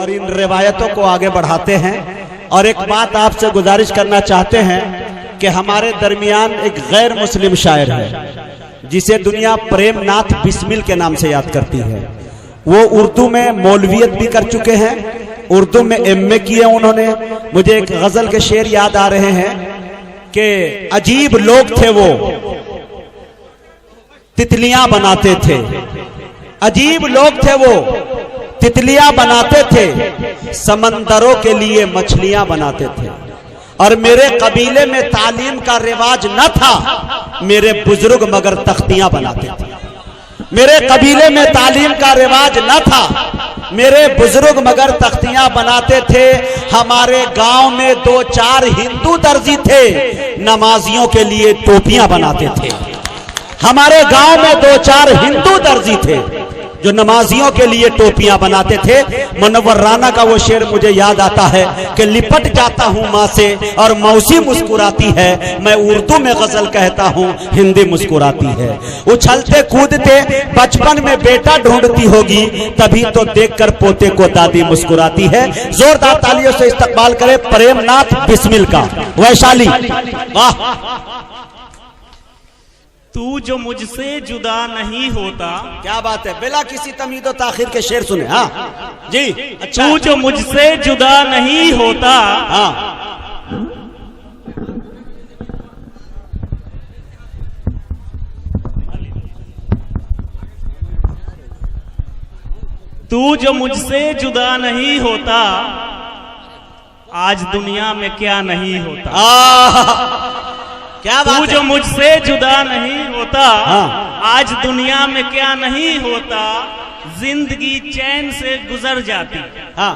और इन रिवायतों को आगे बढ़ाते हैं। और एक बात आपसे गुजारिश करना चाहते हैं कि हमारे दरमियान एक गैर मुस्लिम शायर है जिसे दुनिया प्रेमनाथ बिस्मिल के नाम से याद करती है। वो उर्दू में मौलवियत भी कर चुके हैं, उर्दू में एमए किए उन्होंने। मुझे एक गजल के शेर याद आ रहे हैं कि अजीब लोग थे वो, तितलियां बनाते थे। अजीब लोग थे वो, तितलियां बनाते थे, समंदरों के लिए मछलियां बनाते थे। और मेरे कबीले में तालीम का रिवाज न था, मेरे बुजुर्ग मगर तख्तियां बनाते थे। मेरे कबीले में तालीम का रिवाज न था, मेरे बुजुर्ग मगर तख्तियां बनाते थे। हमारे गांव में 2-4 हिंदू दर्जी थे, नमाजियों के लिए टोपियां बनाते थे। हमारे गांव में 2-4 हिंदू दर्जी थे जो नमाजियों के लिए टोपियां बनाते थे। मुनव्वर राना का वो शेर मुझे याद आता है कि लिपट जाता हूं माँ से और मौसी मुस्कुराती है, मैं उर्दू में गजल कहता हूं, हिंदी मुस्कुराती है। उछलते कूदते बचपन में बेटा ढूंढती होगी, तभी तो देखकर पोते को दादी मुस्कुराती है। जोरदार तालियों से इस्तकबाल करें प्रेमनाथ बिस्मिल का। वैशाली, वाह। तू जो मुझसे जुदा नहीं होता, क्या बात है, बिला किसी तमीदो ताखिर के शेर सुने। हाँ जी, अच्छा। तू जो मुझसे जुदा नहीं होता, हाँ, तू जो मुझसे जुदा नहीं होता, आज दुनिया में क्या नहीं होता। क्या बात तू जो मुझसे जुदा नहीं होता, हाँ। आज दुनिया में क्या नहीं होता। जिंदगी चैन से गुजर जाती, हाँ,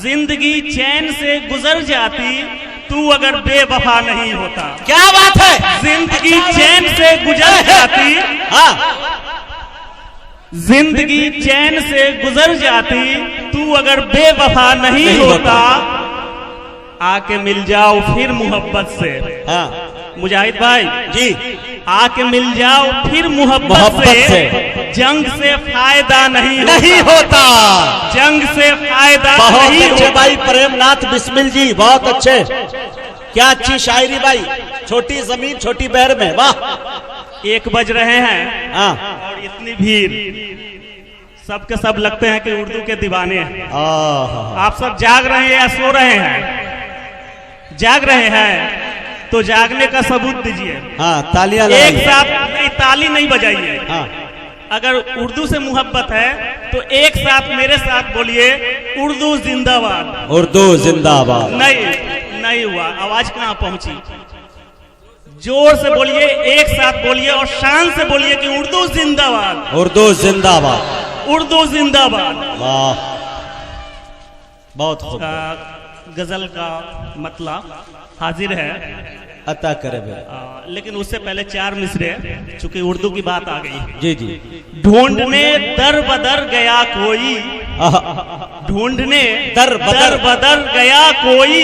जिंदगी चैन से गुजर जाती, तू अगर बेवफा नहीं होता। क्या बात है, जिंदगी चैन से गुजर जाती, हाँ, जिंदगी चैन से गुजर जाती, तू अगर बेवफा नहीं होता। आके मिल जाओ फिर मोहब्बत से, हाँ, मुजाहिद भाई जी, आके मिल जाओ फिर मोहब्बत से। जंग से फायदा नहीं होता। जंग से फायदा बहुत नहीं अच्छे होता। भाई प्रेमनाथ बिस्मिल जी, बहुत अच्छे। क्या अच्छी शायरी भाई, छोटी जमीन छोटी बहर में, वाह। 1 बज रहे हैं, हाँ, और इतनी भीड़, सबके सब लगते हैं कि उर्दू के दीवाने हैं। आप सब जाग रहे हैं या सो रहे हैं? जाग रहे हैं तो जागने का सबूत दीजिए। हाँ, तालियां एक साथ नहीं, ताली नहीं बजाइए। हाँ, अगर उर्दू से मोहब्बत है तो एक साथ मेरे साथ बोलिए, उर्दू जिंदाबाद। उर्दू जिंदाबाद। नहीं हुआ, आवाज कहाँ पहुंची? जोर से बोलिए, एक साथ बोलिए और शान से बोलिए कि उर्दू जिंदाबाद। उर्दू जिंदाबाद। उर्दू जिंदाबाद। वाह, बहुत खूब। गजल का मतलब हाजिर है, अता करे भाई। लेकिन उससे पहले 4 मिसरे, चूंकि उर्दू की बात आ गई। जी जी। ढूंढने दर बदर गया कोई, ढूंढने दर बदर गया कोई,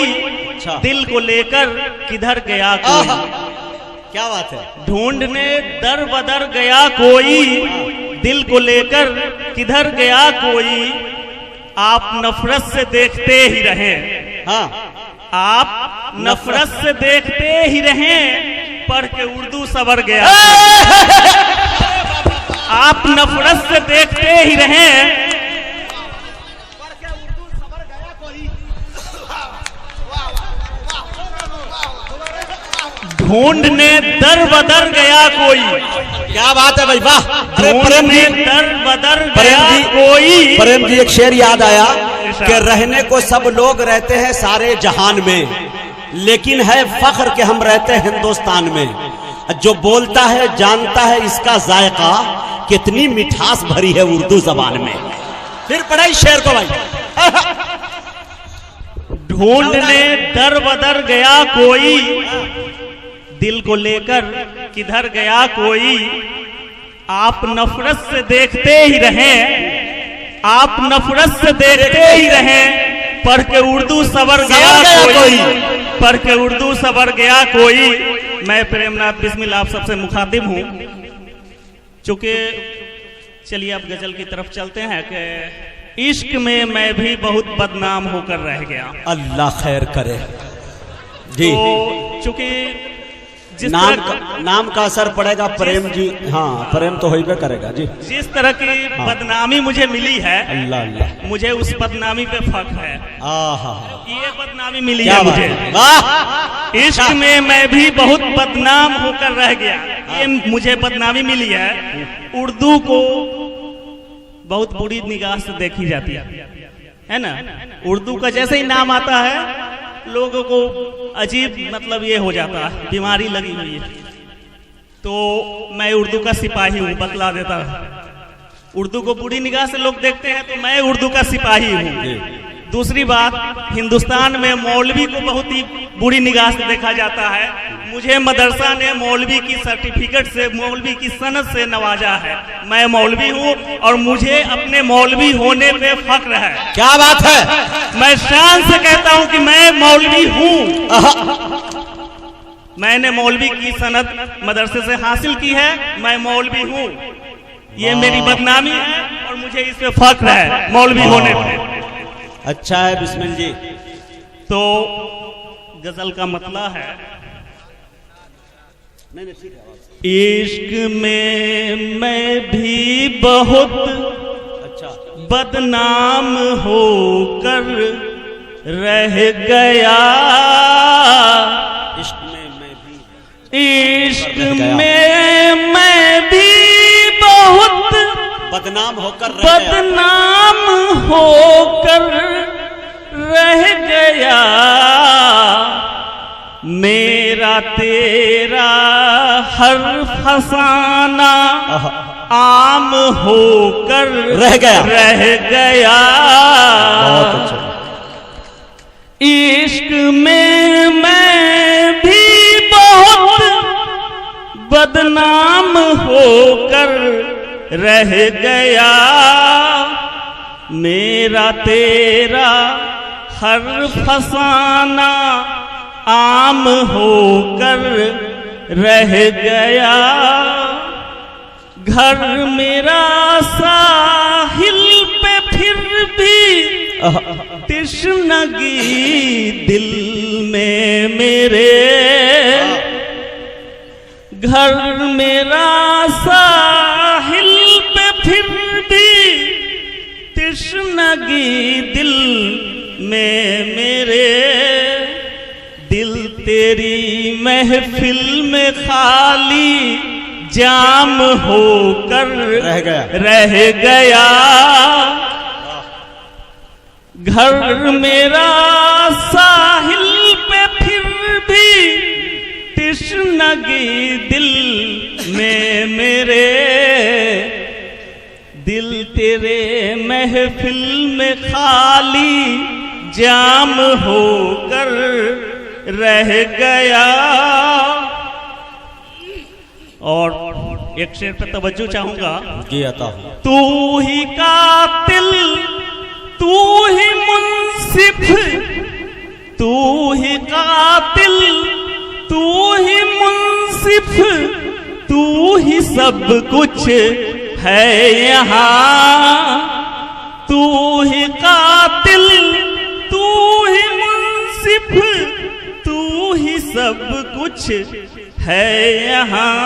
अच्छा। दिल को लेकर किधर गया कोई। क्या बात है। ढूंढने दर बदर गया कोई, दिल को लेकर किधर गया कोई। आप नफरत से देखते ही रहें, हाँ, आप नफरत से देखते ही रहें, पढ़ के उर्दू सवर गया। आप नफरत से देखते ही रहें, ढूंढने दर बदर गया कोई। क्या बात है भाई, वाह। ढूंढने दर बदर गया कोई। प्रेम जी, एक शेर याद आया कि रहने को सब लोग रहते हैं सारे जहान में, लेकिन है फख्र कि हम रहते हैं हिंदुस्तान में। जो बोलता है जानता है इसका जायका, कितनी मिठास भरी है उर्दू जबान में। फिर पढ़ाई शेर को भाई। ढूंढने दर बदर गया कोई, दिल को लेकर किधर गया कोई। आप नफरत से देखते ही रहें, आप नफरत से देखते ही रहें, पढ़ के उर्दू सवर गया कोई, पढ़ के उर्दू सवर गया कोई। मैं प्रेमनाथ बिस्मिल आप सबसे मुखातिब हूं। चूंकि चलिए अब गजल की तरफ चलते हैं कि इश्क में मैं भी बहुत बदनाम होकर रह गया। अल्लाह खैर करे जी। तो चूंकि जिस नाम तरह का, नाम का असर पड़ेगा प्रेम जी। हाँ, प्रेम तो होइबे करेगा जी। जिस तरह की बदनामी मुझे मिली है, अल्लाह अल्लाह, मुझे उस बदनामी पे फख्र है। आहा, ये बदनामी मिली क्या है बात मुझे। है, वाह। इश्क में मैं भी बहुत बदनाम होकर रह गया, ये मुझे बदनामी मिली है। उर्दू को बहुत बुरी निगाह से देखी जाती है ना। उर्दू का जैसे ही नाम आता है लोगों को अजीब मतलब ये हो जाता है, बीमारी लगी हुई है। तो मैं उर्दू का सिपाही हूँ, बतला देता हूँ। उर्दू को बुरी निगाह से लोग देखते हैं तो मैं उर्दू का सिपाही हूँ। दूसरी बात, हिंदुस्तान में मौलवी को बहुत ही बुरी निगाह से देखा जाता है। मुझे मदरसा ने मौलवी की सर्टिफिकेट से, मौलवी की सनद से नवाजा है। मैं मौलवी हूँ और मुझे अपने मौलवी होने पे फख्र है। क्या बात है। मैं शान से कहता हूँ कि मैं मौलवी हूँ। मैंने मौलवी की सनद मदरसे से हासिल की है, मैं मौलवी हूँ। ये मेरी बदनामी है और मुझे इस पे फख्र है मौलवी होने पे। अच्छा है बिस्मिल जी। तो गजल का मतला है, इश्क में मैं भी बहुत अच्छा बदनाम होकर रह गया। इश्क में मैं भी, इश्क में मैं भी बहुत बदनाम होकर रह गया। बदनाम होकर रह गया। मेरा तेरा हर फसाना आम होकर रह गया। बहुत अच्छा। इश्क में मैं भी बहुत बदनाम होकर रह गया। मेरा तेरा हर फसाना आम होकर रह गया। घर मेरा साहिल पे फिर भी तृष्णगी दिल में मेरे। घर मेरा साहिल पे फिर भी तृष्णगी दिल में मेरे। दिल तेरी महफिल में खाली जाम होकर रह गया। घर मेरा साहिल पे फिर भी तृष्णगी दिल में मेरे। दिल तेरे महफिल में खाली जाम होकर रह गया। और एक शेर पर तवज्जो चाहूंगा। जी आता हूँ। तू ही कातिल, तू ही मुंसिफ, तू ही कातिल, तू ही मुंसिफ, तू ही सब कुछ है यहाँ। तू ही कातिल, तू ही मुंसिफ, तू ही सब कुछ है यहाँ।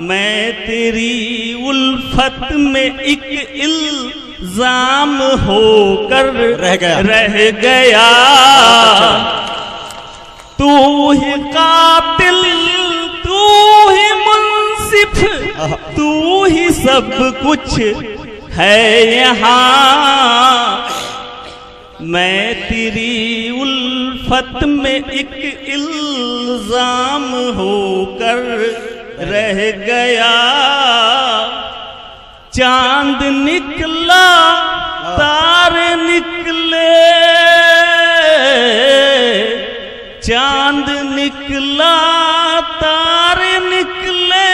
मैं तेरी उल्फत में एक इल्जाम होकर रह गया। तू ही कातिल, तू ही मुंसिफ, तू ही सब कुछ है यहाँ। मैं तेरी उल्फत में एक इल्जाम होकर रह गया। चांद निकला तारे निकले, चांद निकला तारे निकले,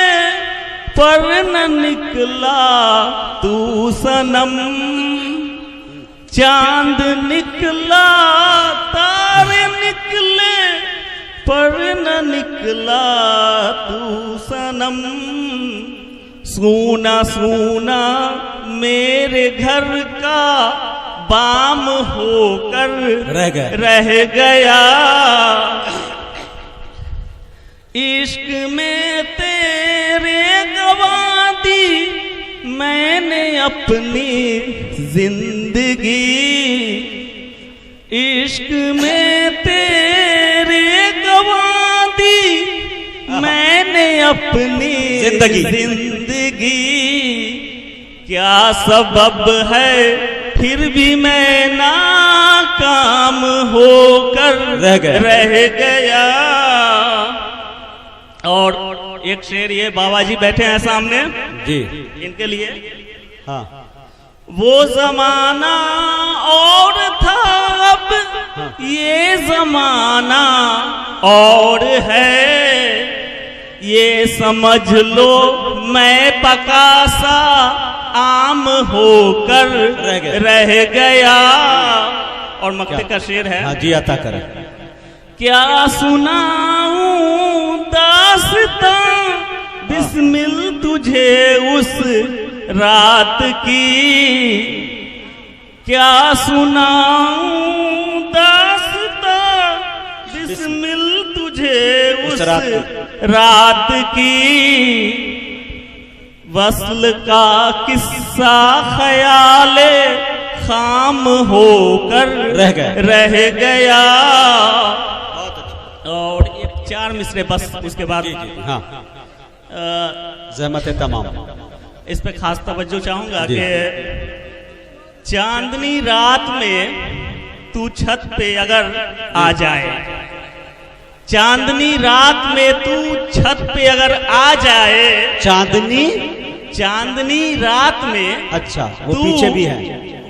पर न निकला तू सनम। चांद निकला तारे निकले, पर न निकला तू सनम। सूना सूना मेरे घर का बाम होकर रह गया। इश्क में तेरे गवा दी मैंने अपनी जिंदगी। इश्क में तेरे गवा दी मैंने अपनी जिंदगी। क्या सबब है फिर भी मैं नाकाम होकर रह गया। और एक शेर ये बाबा जी बैठे हैं सामने जी, इनके लिए। हाँ। वो जमाना और था अब ये जमाना और है। ये समझ लो मैं पका सा आम होकर रह गया। और मक्ते का शेर है। हाँ जी, अता करें। क्या सुनाऊं दास्तां बिस्मिल तुझे उस रात की। क्या सुनाऊं दास्तां बिस्मिल तुझे उस रात की। वस्ल का किस्सा ख्याले खाम होकर रह गया। और एक 4 मिसरे बस उसके बाद। हाँ, ज़हमत तमाम। इस पे खास तवज्जो चाहूंगा कि चांदनी रात में तू छत पे अगर आ जाए, चांदनी रात में तू छत पे अगर आ जाए। चांदनी रात में। अच्छा, वो पीछे भी है।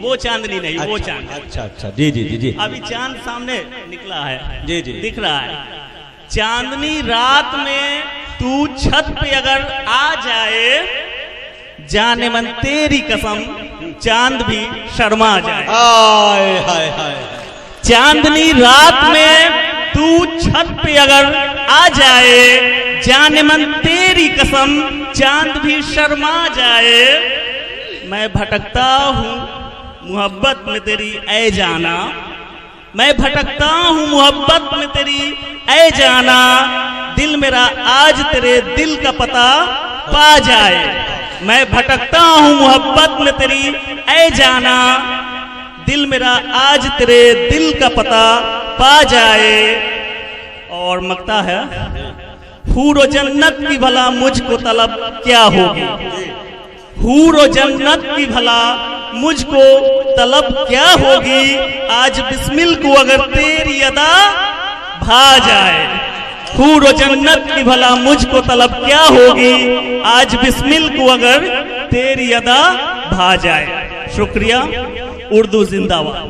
वो चांदनी नहीं, वो चांद। अच्छा अच्छा, जी जी जी जी। अभी चांद सामने निकला है, जी जी, दिख रहा है। चांदनी रात में तू छत पे अगर आ जाए, जाने मन तेरी कसम चांद भी शर्मा जाए। हाय हाय हाय। चांदनी रात में तू छत पे अगर आ जाए, जाने मन तेरी कसम चांद भी शर्मा जाए। मैं भटकता हूँ मोहब्बत में तेरी ऐ जाना। मैं भटकता हूँ मोहब्बत में तेरी ऐ जाना। दिल मेरा आज तेरे दिल का पता पा जाए। मैं भटकता हूँ मोहब्बत में तेरी ऐ जाना। दिल मेरा आज तेरे दिल का पता पा जाए। और मकता है, हूर जन्नत की भला मुझको तलब क्या होगी। हूर जन्नत की भला मुझको तलब क्या होगी। आज बिस्मिल को अगर तेरी अदा भा जाए। हूर जन्नत की भला मुझको तलब क्या होगी। आज बिस्मिल को अगर तेरी अदा भा जाए। शुक्रिया। उर्दू जिंदाबाद।